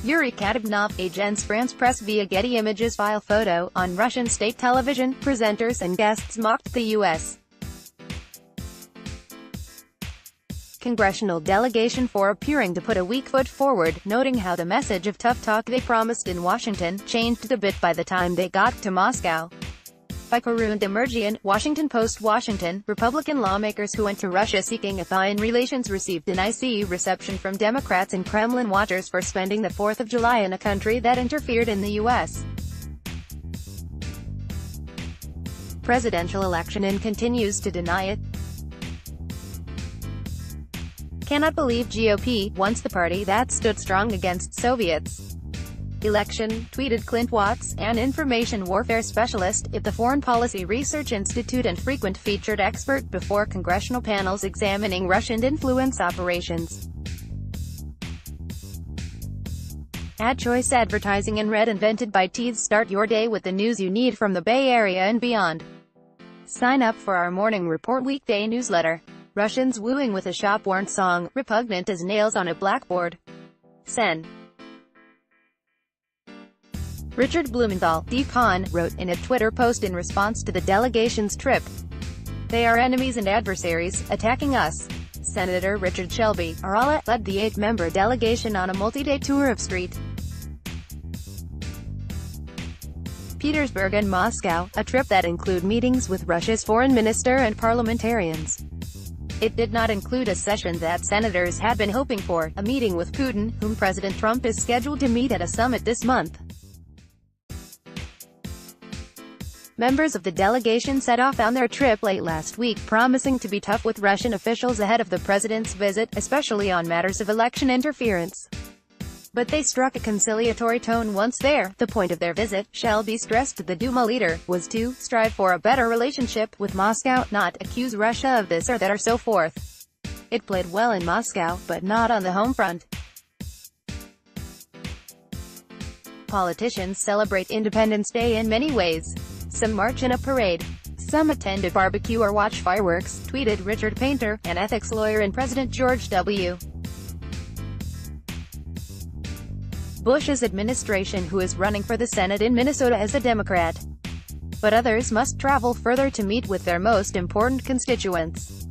Yuri Katagnov, Agence France Presse via Getty Images file photo. On Russian state television, presenters and guests mocked the U.S. congressional delegation for appearing to put a weak foot forward, noting how the message of tough talk they promised in Washington changed a bit by the time they got to Moscow. By Karun Demirjian, Washington Post. Washington, Republican lawmakers who went to Russia seeking a thaw in relations received an icy reception from Democrats and Kremlin watchers for spending the 4th of July in a country that interfered in the U.S. presidential election and continues to deny it. Cannot believe GOP, once the party that stood strong against Soviets. Election, tweeted Clint Watts, an information warfare specialist at the Foreign Policy Research Institute and frequent featured expert before congressional panels examining Russian influence operations. Ad choice advertising and red invented by Tees. Start your day with the news you need from the Bay Area and beyond. Sign up for our morning report weekday newsletter. Russians wooing with a shop-worn song, repugnant as nails on a blackboard. Sen. Richard Blumenthal, D-Con, wrote in a Twitter post in response to the delegation's trip. They are enemies and adversaries, attacking us. Senator Richard Shelby, Arala, led the 8-member delegation on a multi-day tour of St. Petersburg and Moscow, a trip that included meetings with Russia's foreign minister and parliamentarians. It did not include a session that senators had been hoping for, a meeting with Putin, whom President Trump is scheduled to meet at a summit this month. Members of the delegation set off on their trip late last week, promising to be tough with Russian officials ahead of the president's visit, especially on matters of election interference. But they struck a conciliatory tone once there. The point of their visit, Shelby stressed the Duma leader, was to strive for a better relationship with Moscow, not accuse Russia of this or that or so forth. It played well in Moscow, but not on the home front. Politicians celebrate Independence Day in many ways. Some march in a parade. Some attend a barbecue or watch fireworks, tweeted Richard Painter, an ethics lawyer in President George W. Bush's administration, who is running for the Senate in Minnesota as a Democrat. But others must travel further to meet with their most important constituents.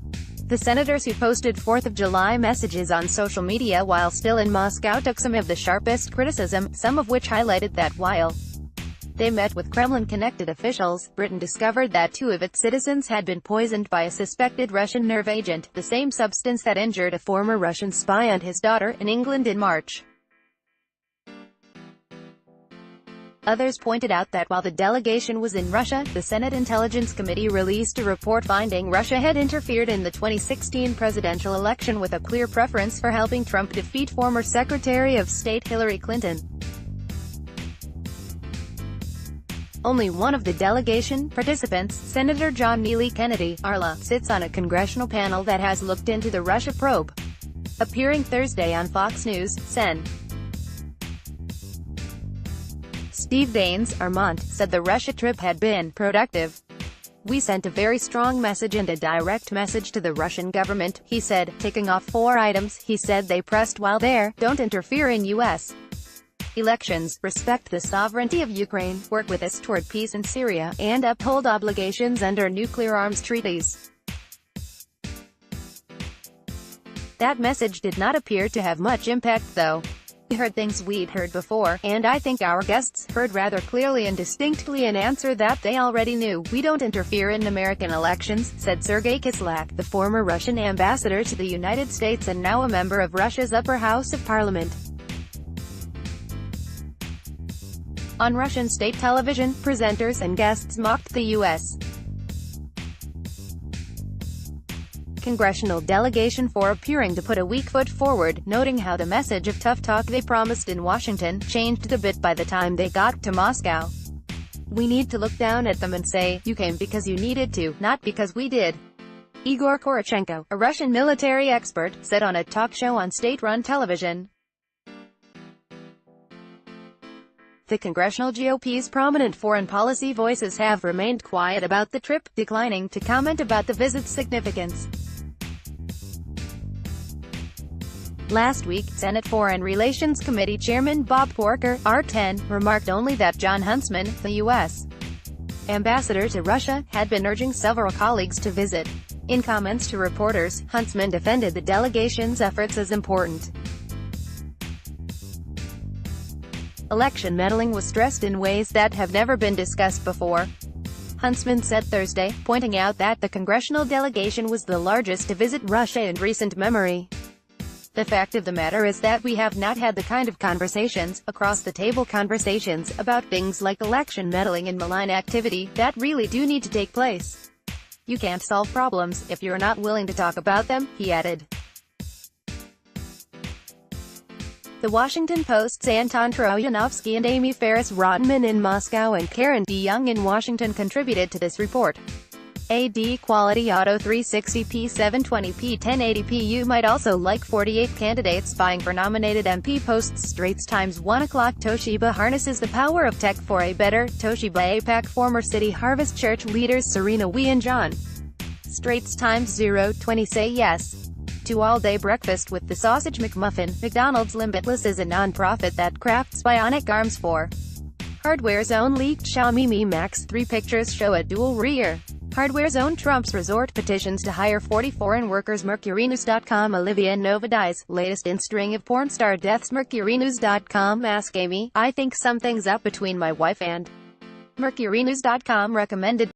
The senators who posted 4th of July messages on social media while still in Moscow took some of the sharpest criticism, some of which highlighted that while they met with Kremlin-connected officials, Britain discovered that 2 of its citizens had been poisoned by a suspected Russian nerve agent, the same substance that injured a former Russian spy and his daughter, in England in March. Others pointed out that while the delegation was in Russia, the Senate Intelligence Committee released a report finding Russia had interfered in the 2016 presidential election with a clear preference for helping Trump defeat former Secretary of State Hillary Clinton. Only one of the delegation participants, Senator John Neely Kennedy, Arla, sits on a congressional panel that has looked into the Russia probe. Appearing Thursday on Fox News, Sen. Steve Daines, Armont, said the Russia trip had been productive. We sent a very strong message and a direct message to the Russian government, he said, ticking off 4 items. He said they pressed while there: don't interfere in U.S. elections, respect the sovereignty of Ukraine, work with us toward peace in Syria, and uphold obligations under nuclear arms treaties. That message did not appear to have much impact though. We heard things we'd heard before, and I think our guests heard rather clearly and distinctly an answer that they already knew. We don't interfere in American elections, said Sergei Kislyak, the former Russian ambassador to the United States and now a member of Russia's upper house of parliament. On Russian state television, presenters and guests mocked the U.S. congressional delegation for appearing to put a weak foot forward, noting how the message of tough talk they promised in Washington changed a bit by the time they got to Moscow. We need to look down at them and say, you came because you needed to, not because we did. Igor Korochenko, a Russian military expert, said on a talk show on state-run television. The congressional GOP's prominent foreign policy voices have remained quiet about the trip, declining to comment about the visit's significance. Last week, Senate Foreign Relations Committee Chairman Bob Corker, R10, remarked only that Jon Huntsman, the U.S. ambassador to Russia, had been urging several colleagues to visit. In comments to reporters, Huntsman defended the delegation's efforts as important. Election meddling was stressed in ways that have never been discussed before, Huntsman said Thursday, pointing out that the congressional delegation was the largest to visit Russia in recent memory. The fact of the matter is that we have not had the kind of conversations, across-the-table conversations, about things like election meddling and malign activity, that really do need to take place. You can't solve problems if you're not willing to talk about them, he added. The Washington Post's Anton Troyanovsky and Amy Ferris Rodman in Moscow and Karen DeYoung in Washington contributed to this report. AD Quality Auto 360p 720p 1080p. You might also like 48 candidates vying for nominated MP posts. Straits Times 1 o'clock. Toshiba harnesses the power of tech for a better Toshiba APAC. Former City Harvest Church leaders Serena Wee and John Straits Times 020 say yes to all-day breakfast with the Sausage McMuffin. McDonald's Limitless is a non-profit that crafts bionic arms for Hardware Zone. Leaked Xiaomi Mi Max 3 pictures show a dual rear. Hardware Zone. Trump's resort petitions to hire 40 foreign workers. MercuryNews.com. Olivia Nova dies, latest in string of porn star deaths. MercuryNews.com. Ask Amy, I think something's up between my wife and. MercuryNews.com recommended